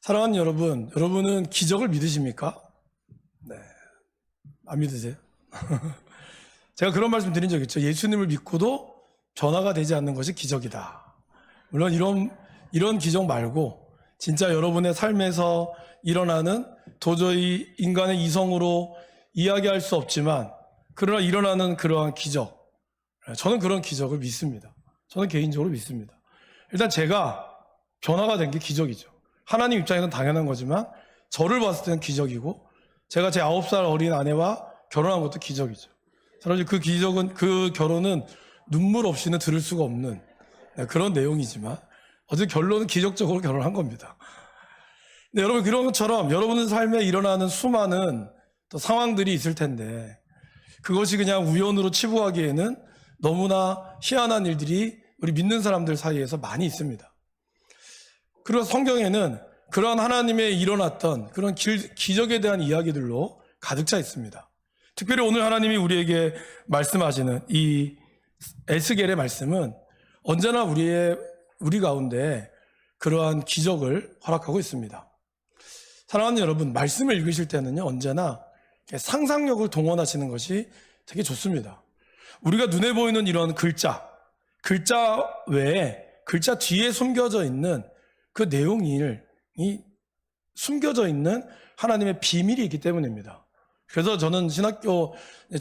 사랑하는 여러분, 여러분은 기적을 믿으십니까? 네. 안 믿으세요? 제가 그런 말씀 드린 적 있죠. 예수님을 믿고도 변화가 되지 않는 것이 기적이다. 물론 이런 기적 말고 진짜 여러분의 삶에서 일어나는 도저히 인간의 이성으로 이야기할 수 없지만 그러나 일어나는 그러한 기적. 저는 그런 기적을 믿습니다. 저는 개인적으로 믿습니다. 일단 제가 변화가 된 게 기적이죠. 하나님 입장에서는 당연한 거지만 저를 봤을 때는 기적이고 제가 제 9살 어린 아내와 결혼한 것도 기적이죠. 사실 그 결혼은 눈물 없이는 들을 수가 없는 그런 내용이지만 어쨌든 결론은 기적적으로 결혼한 겁니다. 근데 여러분 그런 것처럼 여러분의 삶에 일어나는 수많은 또 상황들이 있을 텐데 그것이 그냥 우연으로 치부하기에는 너무나 희한한 일들이 우리 믿는 사람들 사이에서 많이 있습니다. 그리고 성경에는 그런 하나님의 일어났던 그런 기적에 대한 이야기들로 가득 차 있습니다. 특별히 오늘 하나님이 우리에게 말씀하시는 이 에스겔의 말씀은 언제나 우리 가운데 그러한 기적을 허락하고 있습니다. 사랑하는 여러분, 말씀을 읽으실 때는요, 언제나 상상력을 동원하시는 것이 되게 좋습니다. 우리가 눈에 보이는 이런 글자 외에 글자 뒤에 숨겨져 있는 그 내용이 숨겨져 있는 하나님의 비밀이 있기 때문입니다. 그래서 저는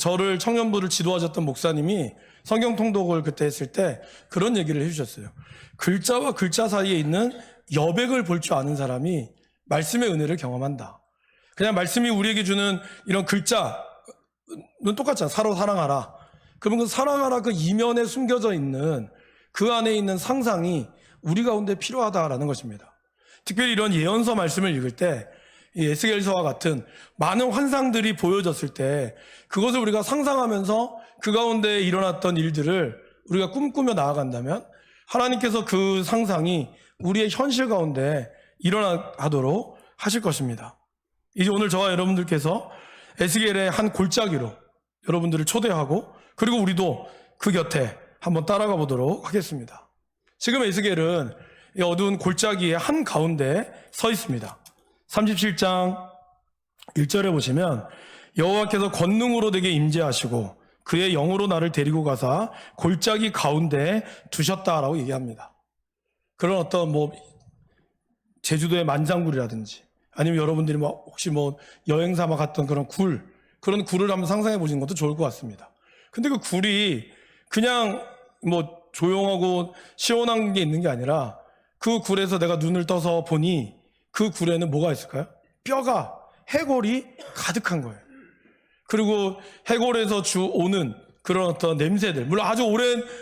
저를 청년부를 지도하셨던 목사님이 성경 통독을 그때 했을 때 그런 얘기를 해주셨어요. 글자와 글자 사이에 있는 여백을 볼 줄 아는 사람이 말씀의 은혜를 경험한다. 그냥 말씀이 우리에게 주는 이런 글자는 똑같잖아. 서로 사랑하라. 그러면 그 사랑하라 그 이면에 숨겨져 있는 그 안에 있는 상상이 우리 가운데 필요하다라는 것입니다. 특별히 이런 예언서 말씀을 읽을 때 이 에스겔서와 같은 많은 환상들이 보여졌을 때 그것을 우리가 상상하면서 그 가운데 일어났던 일들을 우리가 꿈꾸며 나아간다면 하나님께서 그 상상이 우리의 현실 가운데 일어나도록 하실 것입니다. 이제 오늘 저와 여러분들께서 에스겔의 한 골짜기로 여러분들을 초대하고 그리고 우리도 그 곁에 한번 따라가 보도록 하겠습니다. 지금 에스겔은 이 어두운 골짜기의 한 가운데 서 있습니다. 37장 1절에 보시면 여호와께서 권능으로 내게 임재하시고 그의 영으로 나를 데리고 가사 골짜기 가운데 두셨다라고 얘기합니다. 그런 어떤 제주도의 만장굴이라든지 아니면 여러분들이 혹시 여행 삼아 갔던 그런 그런 굴을 한번 상상해 보시는 것도 좋을 것 같습니다. 근데 그 굴이 그냥 조용하고 시원한 게 있는 게 아니라 그 굴에서 내가 눈을 떠서 보니 그 굴에는 뭐가 있을까요? 뼈가, 해골이 가득한 거예요. 그리고 해골에서 오는 그런 어떤 냄새들, 물론 아주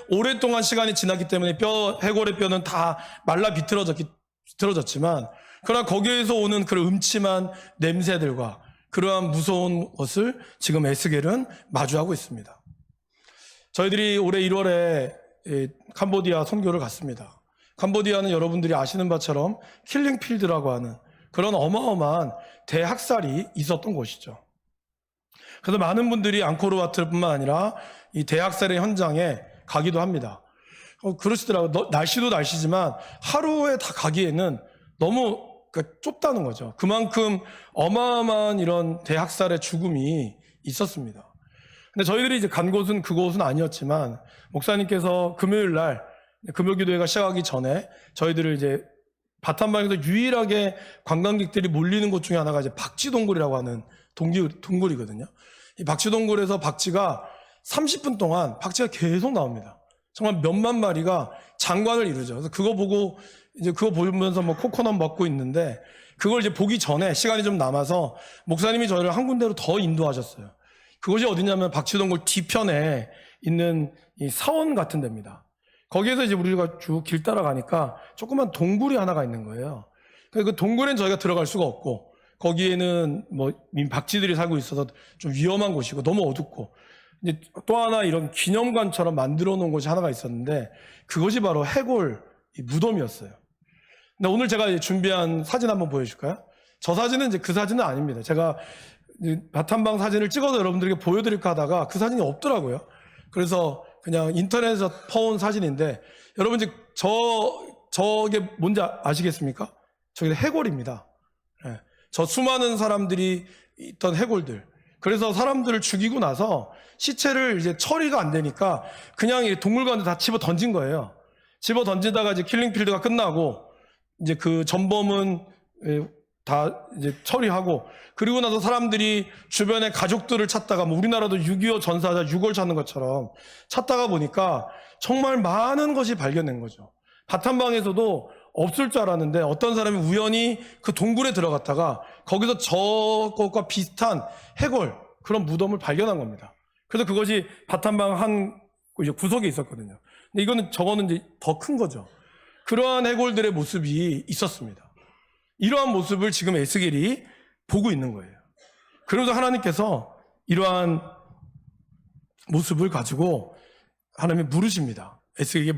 오랫동안 시간이 지났기 때문에 해골의 뼈는 다 말라 비틀어졌지만 그러나 거기에서 오는 그런 음침한 냄새들과 그러한 무서운 것을 지금 에스겔은 마주하고 있습니다. 저희들이 올해 1월에 캄보디아 선교를 갔습니다. 캄보디아는 여러분들이 아시는 바처럼 킬링필드라고 하는 그런 어마어마한 대학살이 있었던 곳이죠. 그래서 많은 분들이 앙코르와트뿐만 아니라 이 대학살의 현장에 가기도 합니다. 그러시더라고요. 날씨도 날씨지만 하루에 다 가기에는 너무 좁다는 거죠. 그만큼 어마어마한 이런 대학살의 죽음이 있었습니다. 근데 저희들이 이제 간 곳은 그곳은 아니었지만 목사님께서 금요일 날 금요기도회가 시작하기 전에 저희들을 이제 바탄방에서 유일하게 관광객들이 몰리는 곳 중에 하나가 이제 박쥐동굴이라고 하는 동굴이거든요. 이 박쥐동굴에서 박쥐가 30분 동안 박쥐가 계속 나옵니다. 정말 몇만 마리가 장관을 이루죠. 그래서 그거 보면서 코코넛 먹고 있는데 그걸 이제 보기 전에 시간이 좀 남아서 목사님이 저희를 한 군데로 더 인도하셨어요. 그곳이 어디냐면 박쥐동굴 뒤편에 있는 이 사원 같은 데입니다. 거기에서 이제 우리가 쭉 길 따라가니까 조그만 동굴이 하나가 있는 거예요. 그 동굴엔 저희가 들어갈 수가 없고 거기에는 박쥐들이 살고 있어서 좀 위험한 곳이고 너무 어둡고 이제 또 하나 이런 기념관처럼 만들어 놓은 곳이 하나가 있었는데 그것이 바로 해골 무덤이었어요. 근데 오늘 제가 준비한 사진 한번 보여줄까요? 저 사진은 이제 그 사진은 아닙니다. 제가 바탄방 사진을 찍어서 여러분들에게 보여드릴까 하다가 그 사진이 없더라고요. 그래서 그냥 인터넷에서 퍼온 사진인데 여러분 이제 저게 뭔지 아시겠습니까? 저게 해골입니다. 예. 저 수많은 사람들이 있던 해골들. 그래서 사람들을 죽이고 나서 시체를 이제 처리가 안 되니까 그냥 이 동물관에 다 집어 던진 거예요. 집어 던지다가 이제 킬링필드가 끝나고 이제 그 전범은 다 이제 처리하고, 그리고 나서 사람들이 주변에 가족들을 찾다가, 뭐 우리나라도 6.25 전사자 6월 찾는 것처럼 찾다가 보니까 정말 많은 것이 발견된 거죠. 바탄방에서도 없을 줄 알았는데 어떤 사람이 우연히 그 동굴에 들어갔다가 거기서 저것과 비슷한 해골, 그런 무덤을 발견한 겁니다. 그래서 그것이 바탄방 한 구석에 있었거든요. 근데 저거는 이제 더 큰 거죠. 그러한 해골들의 모습이 있었습니다. 이러한 모습을 지금 에스겔이 보고 있는 거예요. 그러면서 하나님께서 이러한 모습을 가지고 하나님이 물으십니다. 에스겔에게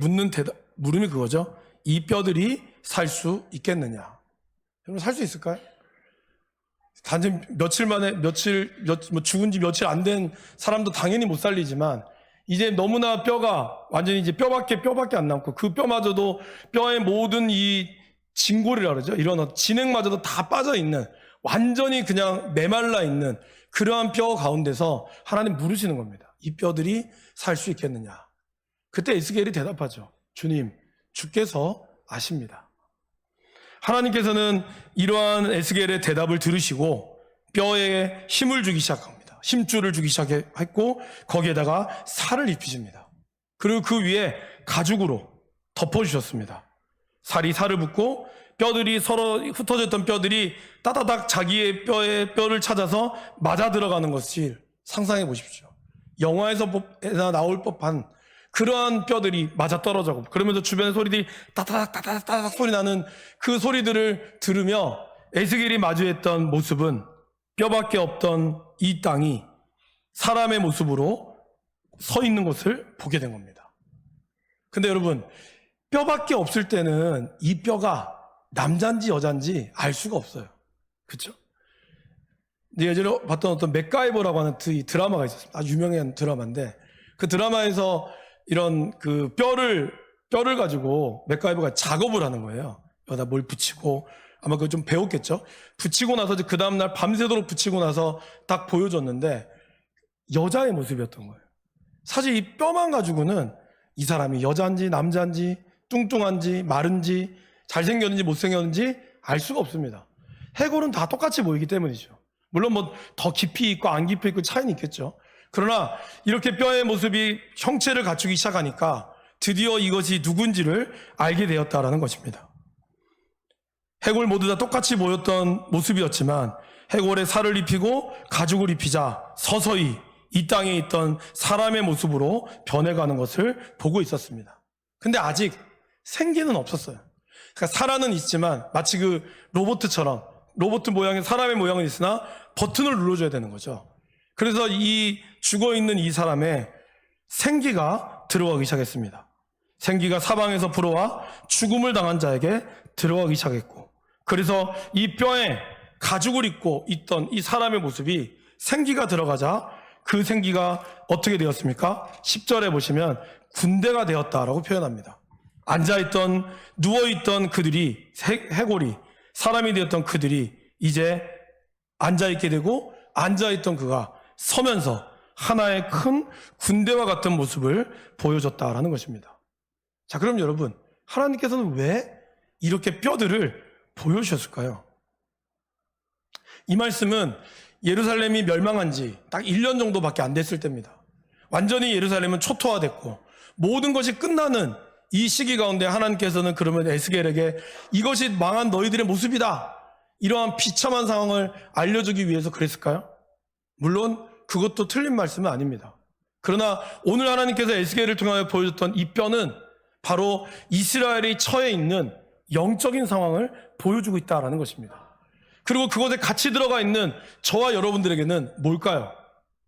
물음이 그거죠. 이 뼈들이 살 수 있겠느냐? 여러분, 살 수 있을까요? 단지 며칠 만에 죽은 지 며칠 안 된 사람도 당연히 못 살리지만, 이제 너무나 뼈가 완전히 이제 뼈밖에 안 남고, 그 뼈마저도 뼈의 모든 이 진골이라 그러죠. 이런 진액마저도 다 빠져 있는, 완전히 그냥 메말라 있는 그러한 뼈 가운데서 하나님 물으시는 겁니다. 이 뼈들이 살 수 있겠느냐? 그때 에스겔이 대답하죠. 주님, 주께서 아십니다. 하나님께서는 이러한 에스겔의 대답을 들으시고 뼈에 힘을 주기 시작합니다. 힘줄을 주기 시작했고 거기에다가 살을 입히십니다. 그리고 그 위에 가죽으로 덮어주셨습니다. 살이 살을 붙고 뼈들이 서로 흩어졌던 뼈들이 따다닥 자기의 뼈를 찾아서 맞아 들어가는 것을 상상해 보십시오. 영화에서 나올 법한 그러한 뼈들이 맞아 떨어져고, 그러면서 주변의 소리들이 따다닥 소리 나는 그 소리들을 들으며 에스겔이 마주했던 모습은 뼈밖에 없던 이 땅이 사람의 모습으로 서 있는 것을 보게 된 겁니다. 근데 여러분, 뼈밖에 없을 때는 이 뼈가 남자인지 여자인지 알 수가 없어요. 그렇죠? 예전에 봤던 어떤 맥가이버라고 하는 드라마가 있었습니다. 아주 유명한 드라마인데, 그 드라마에서 이런 그 뼈를 가지고 맥가이버가 작업을 하는 거예요. 여기다 뭘 붙이고, 아마 그거 좀 배웠겠죠? 붙이고 나서 그 다음날 밤새도록 붙이고 나서 딱 보여줬는데 여자의 모습이었던 거예요. 사실 이 뼈만 가지고는 이 사람이 여자인지 남자인지 뚱뚱한지 마른지 잘생겼는지 못생겼는지 알 수가 없습니다. 해골은 다 똑같이 보이기 때문이죠. 물론 뭐 더 깊이 있고 안 깊이 있고 차이는 있겠죠. 그러나 이렇게 뼈의 모습이 형체를 갖추기 시작하니까 드디어 이것이 누군지를 알게 되었다라는 것입니다. 해골 모두 다 똑같이 보였던 모습이었지만 해골에 살을 입히고 가죽을 입히자 서서히 이 땅에 있던 사람의 모습으로 변해가는 것을 보고 있었습니다. 근데 아직 생기는 없었어요. 그러니까 살아는 있지만 마치 그 로봇처럼 로봇 모양의 사람의 모양은 있으나 버튼을 눌러줘야 되는 거죠. 그래서 이 죽어있는 이 사람의 생기가 들어가기 시작했습니다. 생기가 사방에서 불어와 죽음을 당한 자에게 들어가기 시작했고, 그래서 이 뼈에 가죽을 입고 있던 이 사람의 모습이 생기가 들어가자 그 생기가 어떻게 되었습니까? 10절에 보시면 군대가 되었다라고 표현합니다. 앉아있던, 누워있던 그들이, 해골이 사람이 되었던 그들이 이제 앉아있게 되고, 앉아있던 그가 서면서 하나의 큰 군대와 같은 모습을 보여줬다라는 것입니다. 자, 그럼 여러분, 하나님께서는 왜 이렇게 뼈들을 보여주셨을까요? 이 말씀은 예루살렘이 멸망한 지 딱 1년 정도밖에 안 됐을 때입니다. 완전히 예루살렘은 초토화됐고 모든 것이 끝나는 이 시기 가운데 하나님께서는 그러면 에스겔에게 이것이 망한 너희들의 모습이다, 이러한 비참한 상황을 알려주기 위해서 그랬을까요? 물론 그것도 틀린 말씀은 아닙니다. 그러나 오늘 하나님께서 에스겔을 통하여 보여줬던 이 뼈는 바로 이스라엘이 처해 있는 영적인 상황을 보여주고 있다는 것입니다. 그리고 그곳에 같이 들어가 있는 저와 여러분들에게는 뭘까요?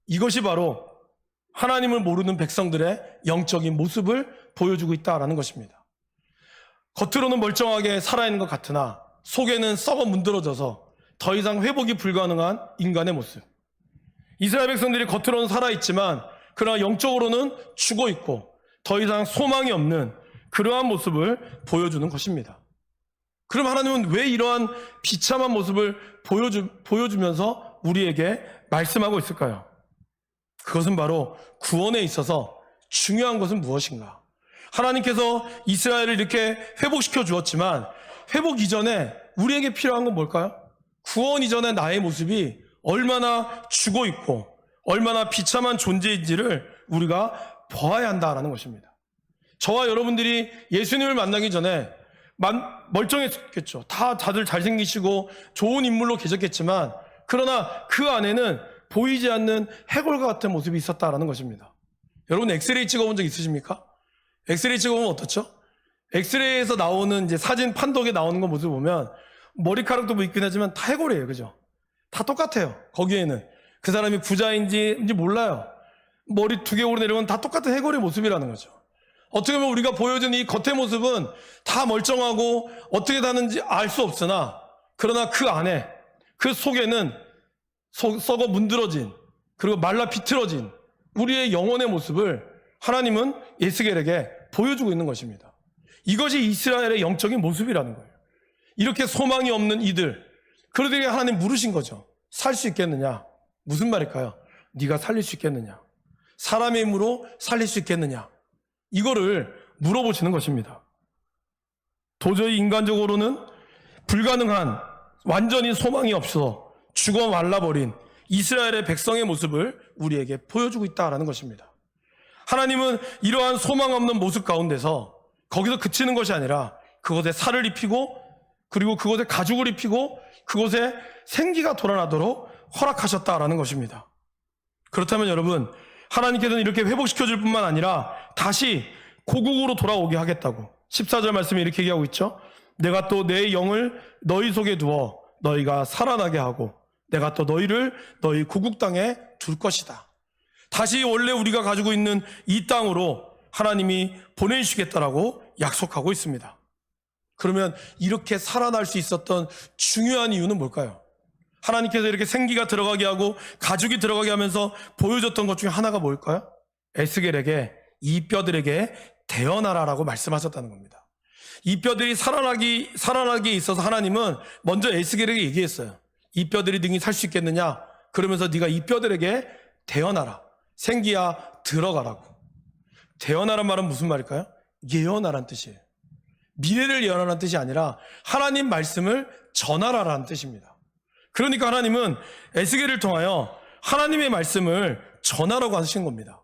이것이 바로 하나님을 모르는 백성들의 영적인 모습을 보여주고 있다는 것입니다. 겉으로는 멀쩡하게 살아있는 것 같으나 속에는 썩어 문드러져서 더 이상 회복이 불가능한 인간의 모습. 이스라엘 백성들이 겉으로는 살아있지만 그러나 영적으로는 죽어있고 더 이상 소망이 없는 그러한 모습을 보여주는 것입니다. 그럼 하나님은 왜 이러한 비참한 모습을 보여주면서 우리에게 말씀하고 있을까요? 그것은 바로 구원에 있어서 중요한 것은 무엇인가? 하나님께서 이스라엘을 이렇게 회복시켜 주었지만 회복 이전에 우리에게 필요한 건 뭘까요? 구원 이전의 나의 모습이 얼마나 죽어 있고 얼마나 비참한 존재인지를 우리가 보아야 한다라는 것입니다. 저와 여러분들이 예수님을 만나기 전에 멀쩡했겠죠. 다들 잘생기시고 좋은 인물로 계셨겠지만 그러나 그 안에는 보이지 않는 해골과 같은 모습이 있었다라는 것입니다. 여러분 엑스레이 찍어본 적 있으십니까? 엑스레이 찍어보면 어떻죠? 엑스레이에서 나오는 이제 사진 판독에 나오는 거 모습 보면 머리카락도 뭐 있긴 하지만 다 해골이에요. 그죠? 다 똑같아요. 거기에는 그 사람이 부자인지 몰라요. 머리 2개 오르내려면 다 똑같은 해골의 모습이라는 거죠. 어떻게 보면 우리가 보여준 이 겉의 모습은 다 멀쩡하고 어떻게 다는지 알 수 없으나 그러나 그 안에 그 속에는 썩어 문드러진 그리고 말라 비틀어진 우리의 영혼의 모습을 하나님은 에스겔에게 보여주고 있는 것입니다. 이것이 이스라엘의 영적인 모습이라는 거예요. 이렇게 소망이 없는 이들, 그들에게 하나님 물으신 거죠. 살 수 있겠느냐? 무슨 말일까요? 네가 살릴 수 있겠느냐? 사람의 힘으로 살릴 수 있겠느냐? 이거를 물어보시는 것입니다. 도저히 인간적으로는 불가능한 완전히 소망이 없어 죽어 말라버린 이스라엘의 백성의 모습을 우리에게 보여주고 있다는 것입니다. 하나님은 이러한 소망 없는 모습 가운데서 거기서 그치는 것이 아니라 그곳에 살을 입히고 그리고 그곳에 가죽을 입히고 그곳에 생기가 돌아나도록 허락하셨다라는 것입니다. 그렇다면 여러분, 하나님께서는 이렇게 회복시켜줄 뿐만 아니라 다시 고국으로 돌아오게 하겠다고 14절 말씀에 이렇게 얘기하고 있죠. 내가 또 내 영을 너희 속에 두어 너희가 살아나게 하고 내가 또 너희를 너희 고국 땅에 둘 것이다. 다시 원래 우리가 가지고 있는 이 땅으로 하나님이 보내주시겠다라고 약속하고 있습니다. 그러면 이렇게 살아날 수 있었던 중요한 이유는 뭘까요? 하나님께서 이렇게 생기가 들어가게 하고 가죽이 들어가게 하면서 보여줬던 것 중에 하나가 뭘까요? 에스겔에게 이 뼈들에게 대어나라라고 말씀하셨다는 겁니다. 이 뼈들이 살아나기에 있어서 하나님은 먼저 에스겔에게 얘기했어요. 이 뼈들이 능히 살 수 있겠느냐? 그러면서 네가 이 뼈들에게 대어나라, 생기야 들어가라고. 대어나란 말은 무슨 말일까요? 예언하라는 뜻이에요. 미래를 예언하라는 뜻이 아니라 하나님 말씀을 전하라라는 뜻입니다. 그러니까 하나님은 에스겔을 통하여 하나님의 말씀을 전하라고 하신 겁니다.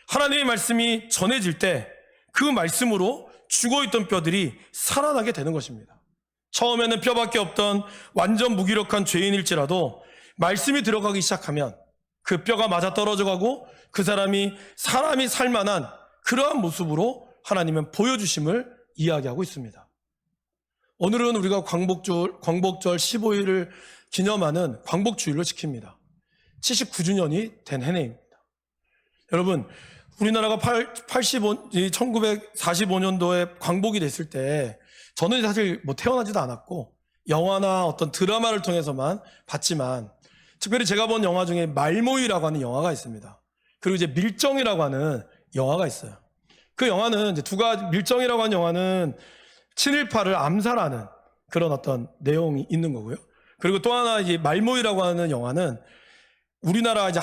하나님의 말씀이 전해질 때 그 말씀으로 죽어있던 뼈들이 살아나게 되는 것입니다. 처음에는 뼈밖에 없던 완전 무기력한 죄인일지라도 말씀이 들어가기 시작하면 그 뼈가 맞아떨어져가고 그 사람이 살만한 그러한 모습으로 하나님은 보여주심을 이야기하고 있습니다. 오늘은 우리가 광복절 15일을 기념하는 광복주일로 지킵니다. 79주년이 된 해내입니다. 여러분, 우리나라가 1945년도에 광복이 됐을 때 저는 사실 태어나지도 않았고 영화나 어떤 드라마를 통해서만 봤지만 특별히 제가 본 영화 중에 말모이라고 하는 영화가 있습니다. 그리고 이제 밀정이라고 하는 영화가 있어요. 그 영화는 이제 밀정이라고 하는 영화는 친일파를 암살하는 그런 어떤 내용이 있는 거고요. 그리고 또 하나 이제 말모이라고 하는 영화는 우리나라 이제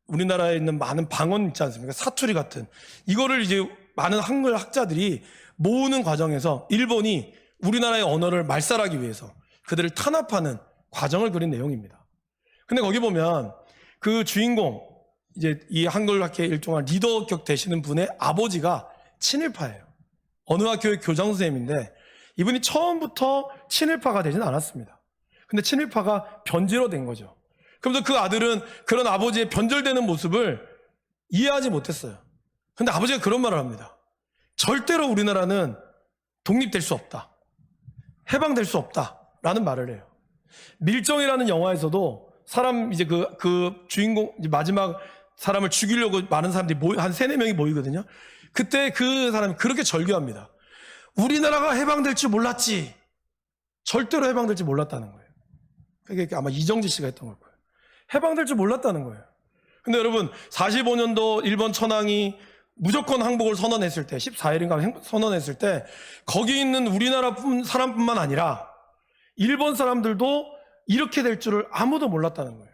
우리나라에 있는 많은 방언 있지 않습니까? 사투리 같은 이거를 이제 많은 한글 학자들이 모으는 과정에서 일본이 우리나라의 언어를 말살하기 위해서 그들을 탄압하는 과정을 그린 내용입니다. 근데 거기 보면 그 주인공 이제 이 한글 학회 일종의 리더격 되시는 분의 아버지가 친일파예요. 어느 학교의 교장 선생님인데 이분이 처음부터 친일파가 되진 않았습니다. 근데 친일파가 변질로 된 거죠. 그러면서 그 아들은 그런 아버지의 변절되는 모습을 이해하지 못했어요. 근데 아버지가 그런 말을 합니다. 절대로 우리나라는 독립될 수 없다. 해방될 수 없다라는 말을 해요. 밀정이라는 영화에서도 사람 이제 그 주인공 이제 마지막 사람을 죽이려고 많은 사람들이 한 3-4명이 모이거든요. 그때 그 사람이 그렇게 절규합니다. 우리나라가 해방될 줄 몰랐지. 절대로 해방될 줄 몰랐다는 거예요. 그게 아마 이정재 씨가 했던 걸 거예요. 해방될 줄 몰랐다는 거예요. 근데 여러분 45년도 일본 천황이 무조건 항복을 선언했을 때, 14일인가 선언했을 때 거기 있는 우리나라 사람뿐만 아니라 일본 사람들도 이렇게 될 줄을 아무도 몰랐다는 거예요.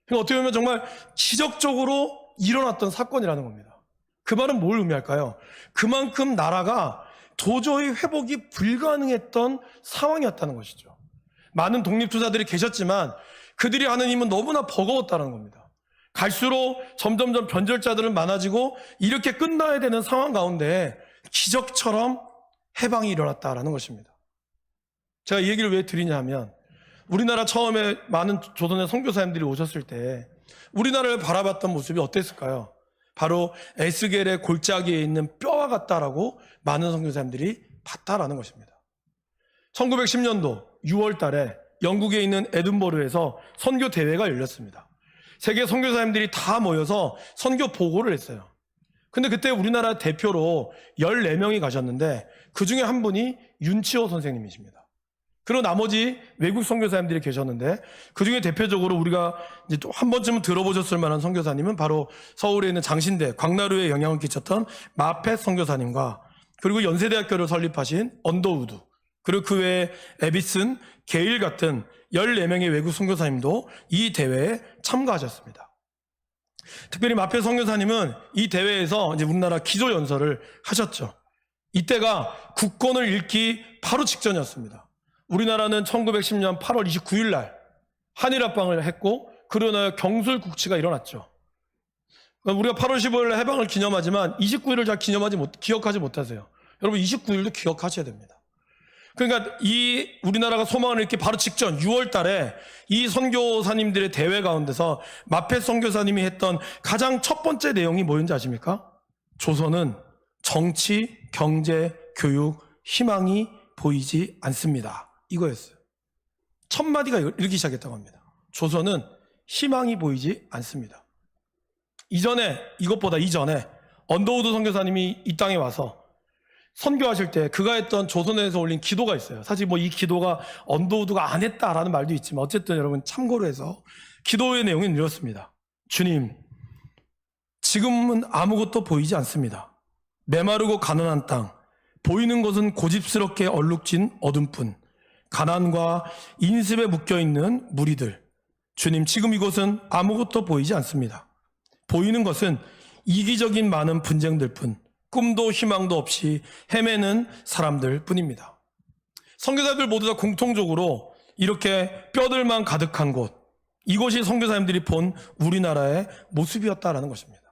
그러니까 어떻게 보면 정말 기적적으로 일어났던 사건이라는 겁니다. 그 말은 뭘 의미할까요? 그만큼 나라가 도저히 회복이 불가능했던 상황이었다는 것이죠. 많은 독립투사들이 계셨지만 그들이 하는 힘은 너무나 버거웠다는 겁니다. 갈수록 점점점 변절자들은 많아지고 이렇게 끝나야 되는 상황 가운데 기적처럼 해방이 일어났다라는 것입니다. 제가 이 얘기를 왜 드리냐 하면 우리나라 처음에 많은 조선의 선교사님들이 오셨을 때 우리나라를 바라봤던 모습이 어땠을까요? 바로 에스겔의 골짜기에 있는 뼈와 같다라고 많은 선교사님들이 봤다라는 것입니다. 1910년도 6월 달에 영국에 있는 에든버러에서 선교 대회가 열렸습니다. 세계 선교사님들이 다 모여서 선교 보고를 했어요. 근데 그때 우리나라 대표로 14명이 가셨는데 그 중에 한 분이 윤치호 선생님이십니다. 그리고 나머지 외국 선교사님들이 계셨는데 그 중에 대표적으로 우리가 이제 또 한 번쯤은 들어보셨을 만한 선교사님은 바로 서울에 있는 장신대 광나루에 영향을 끼쳤던 마펫 선교사님과 그리고 연세대학교를 설립하신 언더우드 그리고 그 외에 에비슨, 게일 같은 14명의 외국 선교사님도 이 대회에 참가하셨습니다. 특별히 마펫 선교사님은 이 대회에서 이제 우리나라 기조 연설을 하셨죠. 이때가 국권을 잃기 바로 직전이었습니다. 우리나라는 1910년 8월 29일 날 한일합방을 했고 그러나 경술국치가 일어났죠. 우리가 8월 15일 날 해방을 기념하지만 29일을 잘 기억하지 못하세요. 여러분 29일도 기억하셔야 됩니다. 그러니까 이 우리나라가 소망을 잃기 바로 직전 6월 달에 이 선교사님들의 대회 가운데서 마펫 선교사님이 했던 가장 첫 번째 내용이 뭐였는지 아십니까? 조선은 정치, 경제, 교육, 희망이 보이지 않습니다. 이거였어요. 첫 마디가 이렇게 시작했다고 합니다. 조선은 희망이 보이지 않습니다. 이것보다 이전에 언더우드 선교사님이 이 땅에 와서 선교하실 때 그가 했던 조선에서 올린 기도가 있어요. 사실 뭐 이 기도가 언더우드가 안 했다라는 말도 있지만 어쨌든 여러분 참고로 해서 기도의 내용은 이렇습니다. 주님, 지금은 아무것도 보이지 않습니다. 메마르고 가난한 땅, 보이는 것은 고집스럽게 얼룩진 어둠뿐, 가난과 인습에 묶여있는 무리들. 주님, 지금 이곳은 아무것도 보이지 않습니다. 보이는 것은 이기적인 많은 분쟁들 뿐, 꿈도 희망도 없이 헤매는 사람들 뿐입니다. 선교사들 모두 다 공통적으로 이렇게 뼈들만 가득한 곳, 이곳이 선교사님들이 본 우리나라의 모습이었다라는 것입니다.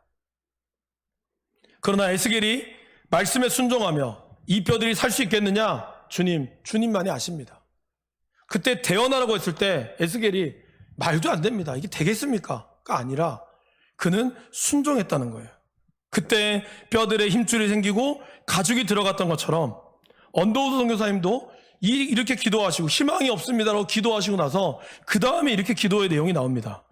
그러나 에스겔이 말씀에 순종하며 이 뼈들이 살 수 있겠느냐? 주님만이 아십니다. 그때 대언하라고 했을 때 에스겔이 말도 안 됩니다. 이게 되겠습니까? 가 아니라 그는 순종했다는 거예요. 그때 뼈들의 힘줄이 생기고 가죽이 들어갔던 것처럼 언더우드 선교사님도 이렇게 기도하시고 희망이 없습니다라고 기도하시고 나서 그 다음에 이렇게 기도의 내용이 나옵니다.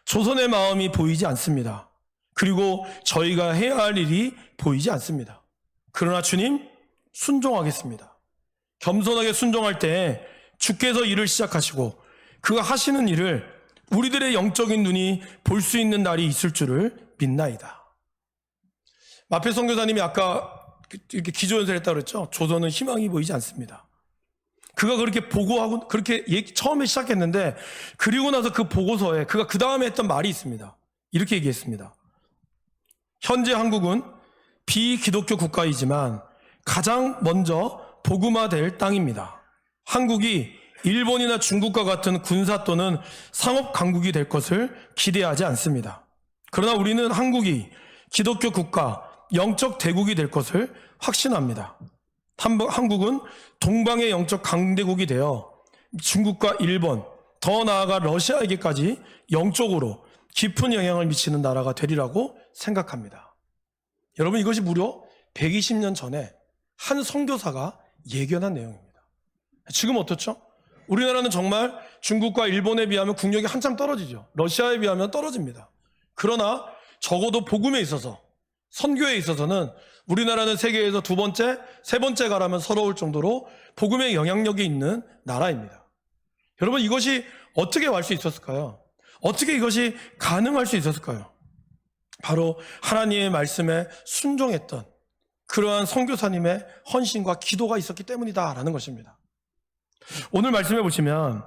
조선의 마음이 보이지 않습니다. 그리고 저희가 해야 할 일이 보이지 않습니다. 그러나 주님, 순종하겠습니다. 겸손하게 순종할 때 주께서 일을 시작하시고 그가 하시는 일을 우리들의 영적인 눈이 볼 수 있는 날이 있을 줄을 믿나이다. 마펫 선교사님이 아까 이렇게 기조연설을 했다고 그랬죠. 조선은 희망이 보이지 않습니다. 그가 그렇게 보고하고 그렇게 처음에 시작했는데 그리고 나서 그 보고서에 그가 그 다음에 했던 말이 있습니다. 이렇게 얘기했습니다. 현재 한국은 비기독교 국가이지만 가장 먼저 복음화될 땅입니다. 한국이 일본이나 중국과 같은 군사 또는 상업 강국이 될 것을 기대하지 않습니다. 그러나 우리는 한국이 기독교 국가, 영적 대국이 될 것을 확신합니다. 한국은 동방의 영적 강대국이 되어 중국과 일본, 더 나아가 러시아에게까지 영적으로 깊은 영향을 미치는 나라가 되리라고 생각합니다. 여러분, 이것이 무려 120년 전에 한 선교사가 예견한 내용입니다. 지금 어떻죠? 우리나라는 정말 중국과 일본에 비하면 국력이 한참 떨어지죠. 러시아에 비하면 떨어집니다. 그러나 적어도 복음에 있어서, 선교에 있어서는 우리나라는 세계에서 두 번째, 세 번째 가라면 서러울 정도로 복음의 영향력이 있는 나라입니다. 여러분, 이것이 어떻게 할 수 있었을까요? 어떻게 이것이 가능할 수 있었을까요? 바로 하나님의 말씀에 순종했던 그러한 선교사님의 헌신과 기도가 있었기 때문이다라는 것입니다. 오늘 말씀해 보시면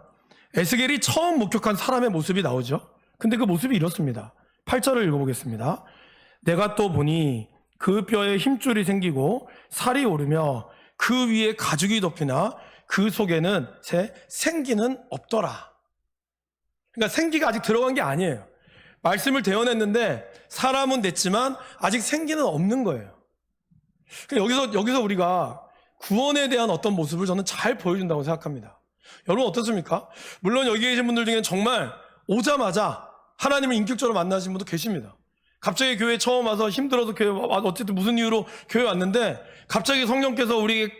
에스겔이 처음 목격한 사람의 모습이 나오죠. 근데 그 모습이 이렇습니다. 8절을 읽어보겠습니다. 내가 또 보니 그 뼈에 힘줄이 생기고 살이 오르며 그 위에 가죽이 덮이나 그 속에는 새 생기는 없더라. 그러니까 생기가 아직 들어간 게 아니에요. 말씀을 대언했는데 사람은 됐지만 아직 생기는 없는 거예요. 여기서 우리가 구원에 대한 어떤 모습을 저는 잘 보여준다고 생각합니다. 여러분 어떻습니까? 물론 여기 계신 분들 중에는 정말 오자마자 하나님을 인격적으로 만나신 분도 계십니다. 갑자기 교회 처음 와서 힘들어서 교회 어쨌든 무슨 이유로 교회 왔는데 갑자기 성령께서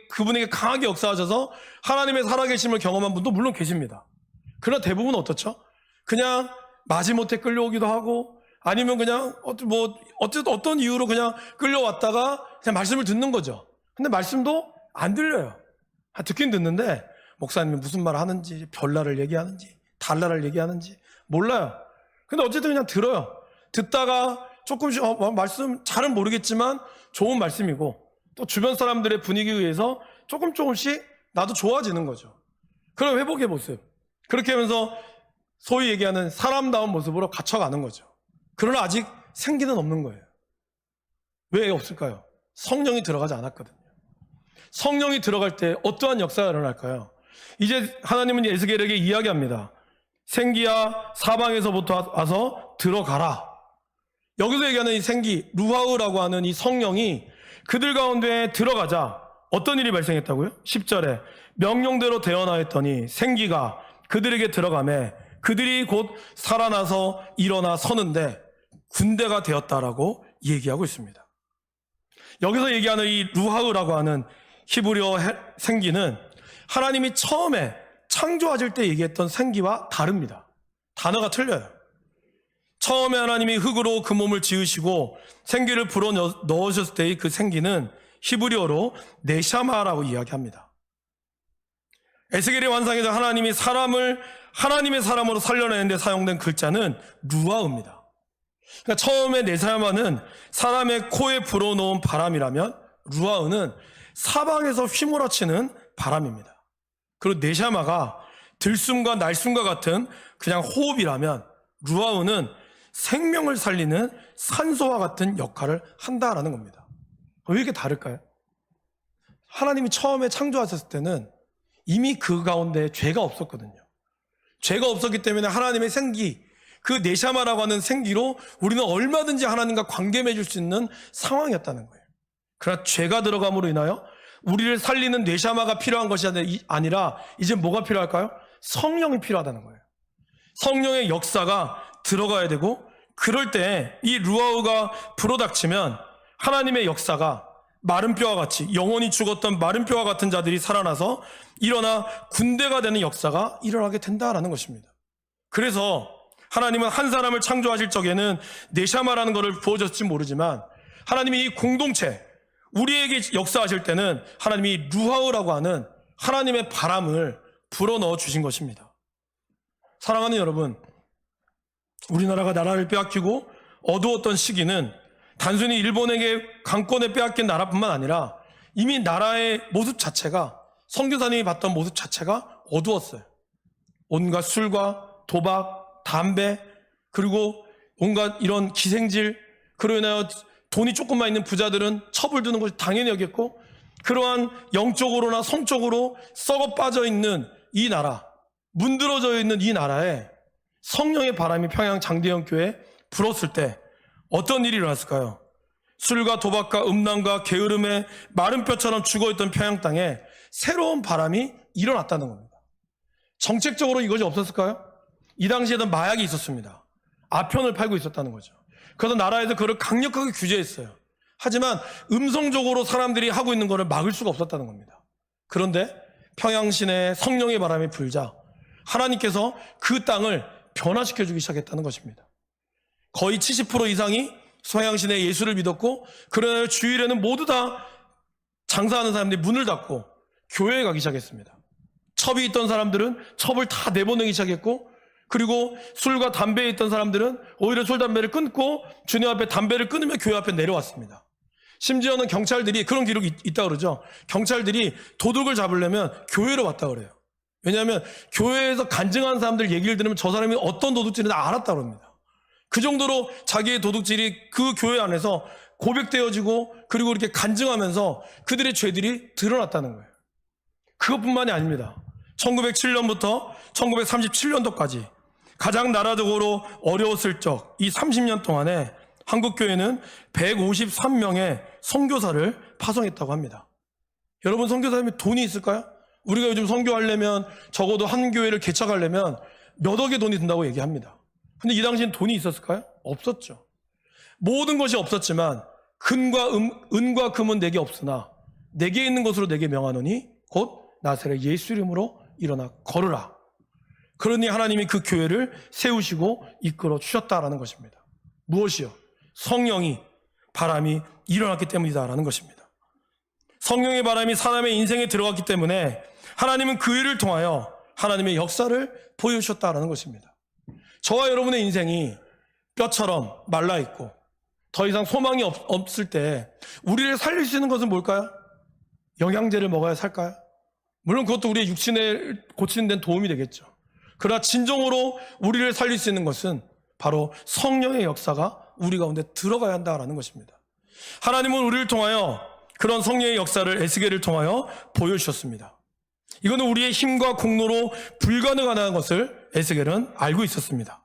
그분에게 강하게 역사하셔서 하나님의 살아계심을 경험한 분도 물론 계십니다. 그러나 대부분은 어떻죠? 그냥 마지못해 끌려오기도 하고 아니면 그냥 어쨌든 어떤 이유로 그냥 끌려왔다가 그냥 말씀을 듣는 거죠. 근데 말씀도 안 들려요. 듣긴 듣는데 목사님이 무슨 말 하는지, 별나를 얘기하는지, 달나를 얘기하는지 몰라요. 근데 어쨌든 그냥 들어요. 듣다가 조금씩 말씀 잘은 모르겠지만 좋은 말씀이고 또 주변 사람들의 분위기에 의해서 조금씩 나도 좋아지는 거죠. 그런 회복의 모습. 그렇게 하면서 소위 얘기하는 사람다운 모습으로 갇혀가는 거죠. 그러나 아직 생기는 없는 거예요. 왜 없을까요? 성령이 들어가지 않았거든요. 성령이 들어갈 때 어떠한 역사가 일어날까요? 이제 하나님은 에스겔에게 이야기합니다. 생기야 사방에서부터 와서 들어가라. 여기서 얘기하는 이 생기, 루하우라고 하는 이 성령이 그들 가운데 들어가자 어떤 일이 발생했다고요? 10절에 명령대로 대언하였더니 생기가 그들에게 들어가매 그들이 곧 살아나서 일어나 서는데 군대가 되었다라고 얘기하고 있습니다. 여기서 얘기하는 이 루하우라고 하는 히브리어 생기는 하나님이 처음에 창조하실 때 얘기했던 생기와 다릅니다. 단어가 틀려요. 처음에 하나님이 흙으로 그 몸을 지으시고 생기를 불어 넣으셨을 때의 그 생기는 히브리어로 네샤마라고 이야기합니다. 에스겔의 환상에서 하나님이 사람을 하나님의 사람으로 살려내는데 사용된 글자는 루아우입니다. 그러니까 처음에 네샤마는 사람의 코에 불어넣은 바람이라면 루아우는 사방에서 휘몰아치는 바람입니다. 그리고 네샤마가 들숨과 날숨과 같은 그냥 호흡이라면 루아우는 생명을 살리는 산소와 같은 역할을 한다라는 겁니다. 왜 이렇게 다를까요? 하나님이 처음에 창조하셨을 때는 이미 그 가운데 죄가 없었거든요. 죄가 없었기 때문에 하나님의 생기, 그 네샤마라고 하는 생기로 우리는 얼마든지 하나님과 관계 맺을 수 있는 상황이었다는 거예요. 그러나 죄가 들어감으로 인하여 우리를 살리는 네샤마가 필요한 것이 아니라 이제 뭐가 필요할까요? 성령이 필요하다는 거예요. 성령의 역사가 들어가야 되고 그럴 때 이 루아우가 불어닥치면 하나님의 역사가 마른 뼈와 같이 영원히 죽었던 마른 뼈와 같은 자들이 살아나서 일어나 군대가 되는 역사가 일어나게 된다라는 것입니다. 그래서 하나님은 한 사람을 창조하실 적에는 네샤마라는 것을 부어줬을지 모르지만 하나님이 이 공동체 우리에게 역사하실 때는 하나님이 루하우라고 하는 하나님의 바람을 불어넣어 주신 것입니다. 사랑하는 여러분, 우리나라가 나라를 빼앗기고 어두웠던 시기는 단순히 일본에게 강권에 빼앗긴 나라뿐만 아니라 이미 나라의 모습 자체가 선교사님이 봤던 모습 자체가 어두웠어요. 온갖 술과 도박, 담배, 그리고 온갖 이런 기생질, 그로 인하여 돈이 조금만 있는 부자들은 첩을 두는 것이 당연히 여겼고 그러한 영적으로나 성적으로 썩어 빠져 있는 이 나라, 문드러져 있는 이 나라에 성령의 바람이 평양 장대현 교회에 불었을 때 어떤 일이 일어났을까요? 술과 도박과 음란과 게으름에 마른 뼈처럼 죽어있던 평양 땅에 새로운 바람이 일어났다는 겁니다. 정책적으로 이것이 없었을까요? 이 당시에는 마약이 있었습니다. 아편을 팔고 있었다는 거죠. 그래서 나라에서 그걸 강력하게 규제했어요. 하지만 음성적으로 사람들이 하고 있는 것을 막을 수가 없었다는 겁니다. 그런데 평양 시내에 성령의 바람이 불자 하나님께서 그 땅을 변화시켜주기 시작했다는 것입니다. 거의 70% 이상이 평양 시내에 예수를 믿었고 그러나 주일에는 모두 다 장사하는 사람들이 문을 닫고 교회에 가기 시작했습니다. 첩이 있던 사람들은 첩을 다 내보내기 시작했고 그리고 술과 담배에 있던 사람들은 오히려 술, 담배를 끊고 주님 앞에 담배를 끊으며 교회 앞에 내려왔습니다. 심지어는 경찰들이, 그런 기록이 있다고 그러죠. 경찰들이 도둑을 잡으려면 교회로 왔다 그래요. 왜냐하면 교회에서 간증한 사람들 얘기를 들으면 저 사람이 어떤 도둑질인지 알았다고 합니다. 그 정도로 자기의 도둑질이 그 교회 안에서 고백되어지고 그리고 이렇게 간증하면서 그들의 죄들이 드러났다는 거예요. 그것뿐만이 아닙니다. 1907년부터 1937년도까지 가장 나라적으로 어려웠을 적 이 30년 동안에 한국교회는 153명의 선교사를 파송했다고 합니다. 여러분, 선교사님이 돈이 있을까요? 우리가 요즘 선교하려면 적어도 한 교회를 개척하려면 몇 억의 돈이 든다고 얘기합니다. 근데 이 당시엔 돈이 있었을까요? 없었죠. 모든 것이 없었지만 은과 금은 내게 없으나 내게 있는 것으로 내게 명하노니 곧 나사렛 예수 이름으로 일어나 걸으라. 그러니 하나님이 그 교회를 세우시고 이끌어 주셨다라는 것입니다. 무엇이요? 성령이, 바람이 일어났기 때문이다라는 것입니다. 성령의 바람이 사람의 인생에 들어갔기 때문에 하나님은 그 일을 통하여 하나님의 역사를 보여주셨다라는 것입니다. 저와 여러분의 인생이 뼈처럼 말라있고 더 이상 소망이 없을 때 우리를 살릴 수 있는 것은 뭘까요? 영양제를 먹어야 살까요? 물론 그것도 우리의 육신을 고치는 데는 도움이 되겠죠. 그러나 진정으로 우리를 살릴 수 있는 것은 바로 성령의 역사가 우리 가운데 들어가야 한다라는 것입니다. 하나님은 우리를 통하여 그런 성령의 역사를 에스겔을 통하여 보여주셨습니다. 이거는 우리의 힘과 공로로 불가능하다는 것을 에스겔은 알고 있었습니다.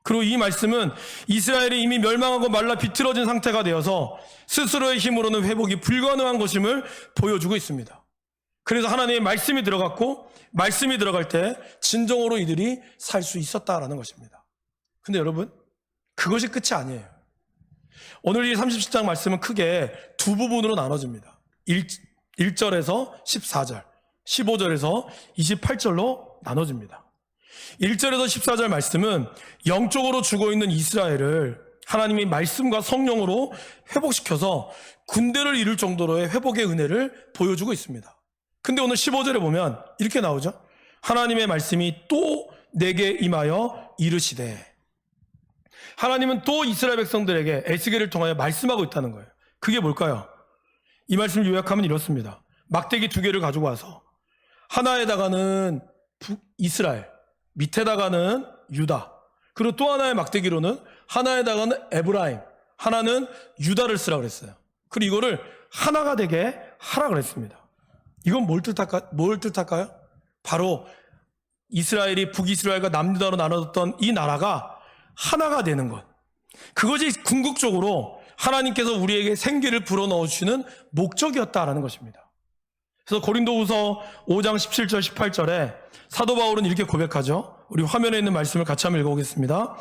그리고 이 말씀은 이스라엘이 이미 멸망하고 말라 비틀어진 상태가 되어서 스스로의 힘으로는 회복이 불가능한 것임을 보여주고 있습니다. 그래서 하나님의 말씀이 들어갔고 말씀이 들어갈 때 진정으로 이들이 살 수 있었다라는 것입니다. 근데 여러분, 그것이 끝이 아니에요. 오늘 이 37장 말씀은 크게 두 부분으로 나눠집니다. 1절에서 14절, 15절에서 28절로 나눠집니다. 1절에서 14절 말씀은 영적으로 죽어있는 이스라엘을 하나님이 말씀과 성령으로 회복시켜서 군대를 이룰 정도로의 회복의 은혜를 보여주고 있습니다. 근데 오늘 15절에 보면 이렇게 나오죠. 하나님의 말씀이 또 내게 임하여 이르시되. 하나님은 또 이스라엘 백성들에게 에스겔을 통하여 말씀하고 있다는 거예요. 그게 뭘까요? 이 말씀을 요약하면 이렇습니다. 막대기 2개를 가지고 와서 하나에다가는 이스라엘, 밑에다가는 유다, 그리고 또 하나의 막대기로는 하나에다가는 에브라임, 하나는 유다를 쓰라고 그랬어요. 그리고 이거를 하나가 되게 하라 그랬습니다. 이건 뭘 뜻할까요? 바로 이스라엘이 북이스라엘과 남유다로 나눠졌던 이 나라가 하나가 되는 것. 그것이 궁극적으로 하나님께서 우리에게 생기를 불어넣어 주시는 목적이었다라는 것입니다. 그래서 고린도후서 5장 17절 18절에 사도 바울은 이렇게 고백하죠. 우리 화면에 있는 말씀을 같이 한번 읽어보겠습니다.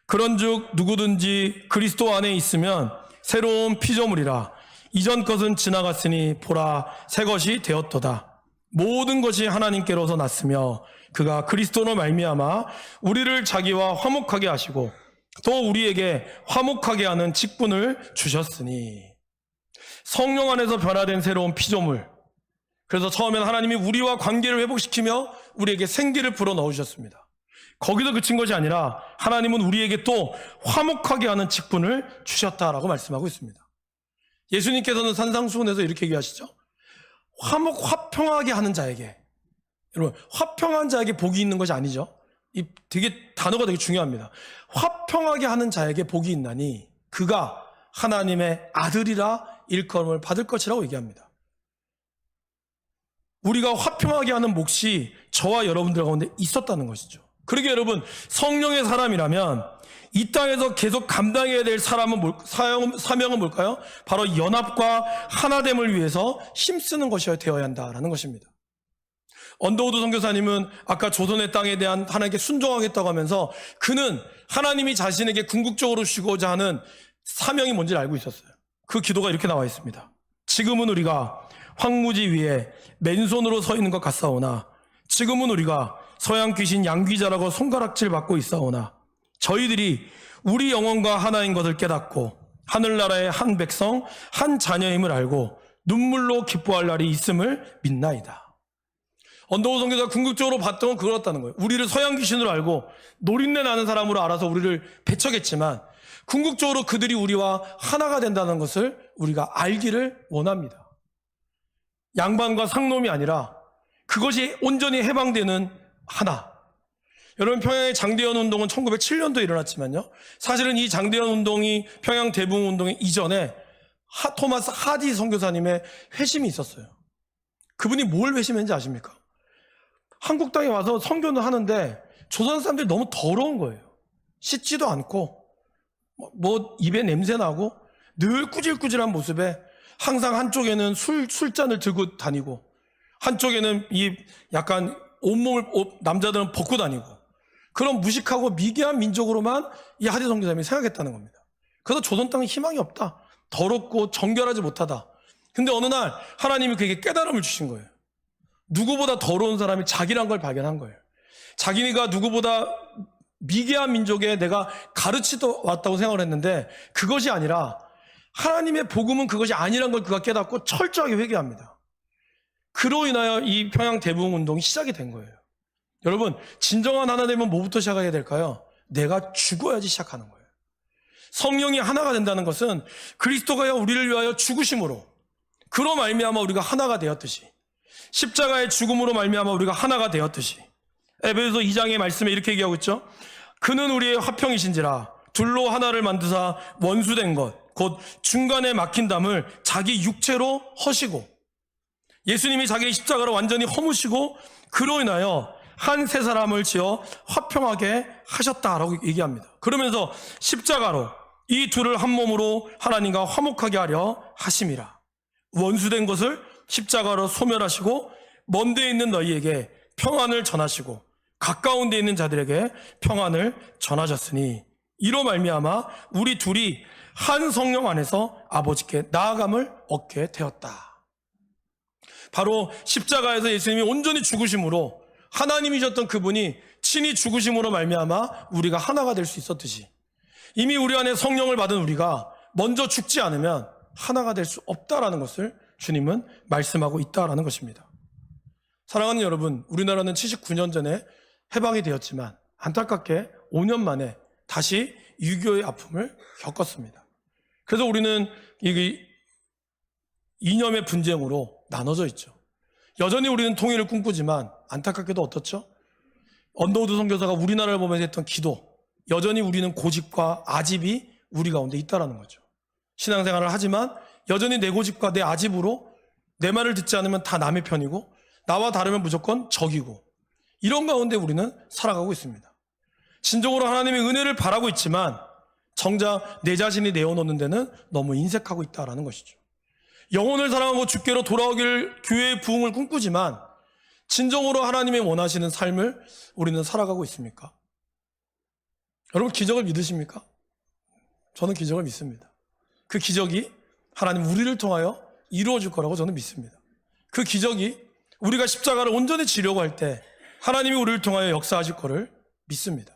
그런즉 누구든지 그리스도 안에 있으면 새로운 피조물이라. 이전 것은 지나갔으니 보라 새 것이 되었도다. 모든 것이 하나님께로서 났으며 그가 그리스도로 말미암아 우리를 자기와 화목하게 하시고 또 우리에게 화목하게 하는 직분을 주셨으니. 성령 안에서 변화된 새로운 피조물. 그래서 처음에는 하나님이 우리와 관계를 회복시키며 우리에게 생기를 불어넣어 주셨습니다. 거기서 그친 것이 아니라 하나님은 우리에게 또 화목하게 하는 직분을 주셨다라고 말씀하고 있습니다. 예수님께서는 산상수훈에서 이렇게 얘기하시죠. 화평하게 하는 자에게. 여러분, 화평한 자에게 복이 있는 것이 아니죠. 이 단어가 되게 중요합니다. 화평하게 하는 자에게 복이 있나니 그가 하나님의 아들이라 일컬음을 받을 것이라고 얘기합니다. 우리가 화평하게 하는 몫이 저와 여러분들 가운데 있었다는 것이죠. 그러게 여러분, 성령의 사람이라면 이 땅에서 계속 감당해야 될 사명은 뭘까요? 바로 연합과 하나됨을 위해서 힘쓰는 것이어야 되어야 한다라는 것입니다. 언더우드 선교사님은 아까 조선의 땅에 대한 하나님께 순종하겠다고 하면서 그는 하나님이 자신에게 궁극적으로 주고자 하는 사명이 뭔지를 알고 있었어요. 그 기도가 이렇게 나와 있습니다. 지금은 우리가 황무지 위에 맨손으로 서 있는 것 같사오나 지금은 우리가 서양 귀신 양귀자라고 손가락질 받고 있사오나 저희들이 우리 영혼과 하나인 것을 깨닫고 하늘나라의 한 백성 한 자녀임을 알고 눈물로 기뻐할 날이 있음을 믿나이다. 언더우 선교사가 궁극적으로 봤던 건 그거였다는 거예요. 우리를 서양 귀신으로 알고 노린내 나는 사람으로 알아서 우리를 배척했지만 궁극적으로 그들이 우리와 하나가 된다는 것을 우리가 알기를 원합니다. 양반과 상놈이 아니라 그것이 온전히 해방되는 하나. 여러분, 평양의 장대현 운동은 1907년도에 일어났지만요, 사실은 이 장대현 운동이 평양 대붕 운동의 이전에 토마스 하디 선교사님의 회심이 있었어요. 그분이 뭘 회심했는지 아십니까? 한국 땅에 와서 선교는 하는데 조선 사람들이 너무 더러운 거예요. 씻지도 않고 뭐 입에 냄새 나고 늘 꾸질꾸질한 모습에 항상 한쪽에는 술잔을 들고 다니고 한쪽에는 이 약간 온몸을 남자들은 벗고 다니고 그런 무식하고 미개한 민족으로만 이 하디 선교사님이 생각했다는 겁니다. 그래서 조선 땅에 희망이 없다. 더럽고 정결하지 못하다. 근데 어느 날 하나님이 그에게 깨달음을 주신 거예요. 누구보다 더러운 사람이 자기란 걸 발견한 거예요. 자기가 누구보다 미개한 민족에 내가 가르치도 왔다고 생각을 했는데 그것이 아니라 하나님의 복음은 그것이 아니란 걸 그가 깨닫고 철저하게 회개합니다. 그로 인하여 이 평양 대붕 운동이 시작이 된 거예요. 여러분, 진정한 하나 되면 뭐부터 시작해야 될까요? 내가 죽어야지 시작하는 거예요. 성령이 하나가 된다는 것은 그리스도가 우리를 위하여 죽으심으로 그로 말미암아 우리가 하나가 되었듯이 십자가의 죽음으로 말미암아 우리가 하나가 되었듯이 에베소서 2장의 말씀에 이렇게 얘기하고 있죠. 그는 우리의 화평이신지라 둘로 하나를 만드사 원수된 것 곧 중간에 막힌 담을 자기 육체로 허시고 예수님이 자기 십자가로 완전히 허무시고 그로 인하여 한 세 사람을 지어 화평하게 하셨다라고 얘기합니다. 그러면서 십자가로 이 둘을 한 몸으로 하나님과 화목하게 하려 하심이라. 원수된 것을 십자가로 소멸하시고 먼 데 있는 너희에게 평안을 전하시고 가까운 데 있는 자들에게 평안을 전하셨으니 이로 말미암아 우리 둘이 한 성령 안에서 아버지께 나아감을 얻게 되었다. 바로 십자가에서 예수님이 온전히 죽으심으로 하나님이셨던 그분이 친히 죽으심으로 말미암아 우리가 하나가 될 수 있었듯이 이미 우리 안에 성령을 받은 우리가 먼저 죽지 않으면 하나가 될 수 없다라는 것을 주님은 말씀하고 있다라는 것입니다. 사랑하는 여러분, 우리나라는 79년 전에 해방이 되었지만 안타깝게 5년 만에 다시 6.25의 아픔을 겪었습니다. 그래서 우리는 이 이념의 분쟁으로 나눠져 있죠. 여전히 우리는 통일을 꿈꾸지만 안타깝게도 어떻죠? 언더우드 선교사가 우리나라를 보면서 했던 기도, 여전히 우리는 고집과 아집이 우리 가운데 있다라는 거죠. 신앙생활을 하지만 여전히 내 고집과 내 아집으로 내 말을 듣지 않으면 다 남의 편이고 나와 다르면 무조건 적이고 이런 가운데 우리는 살아가고 있습니다. 진정으로 하나님의 은혜를 바라고 있지만 정작 내 자신이 내어놓는 데는 너무 인색하고 있다라는 것이죠. 영혼을 사랑하고 주께로 돌아오길 교회의 부흥을 꿈꾸지만 진정으로 하나님의 원하시는 삶을 우리는 살아가고 있습니까? 여러분, 기적을 믿으십니까? 저는 기적을 믿습니다. 그 기적이 하나님 우리를 통하여 이루어질 거라고 저는 믿습니다. 그 기적이 우리가 십자가를 온전히 지려고 할 때 하나님이 우리를 통하여 역사하실 거를 믿습니다.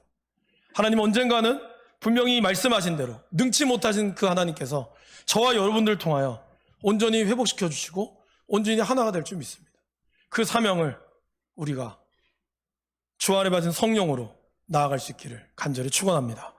하나님 언젠가는 분명히 말씀하신 대로 능치 못하신 그 하나님께서 저와 여러분들을 통하여 온전히 회복시켜 주시고 온전히 하나가 될 줄 믿습니다. 그 사명을 우리가 주 안에 받은 성령으로 나아갈 수 있기를 간절히 축원합니다.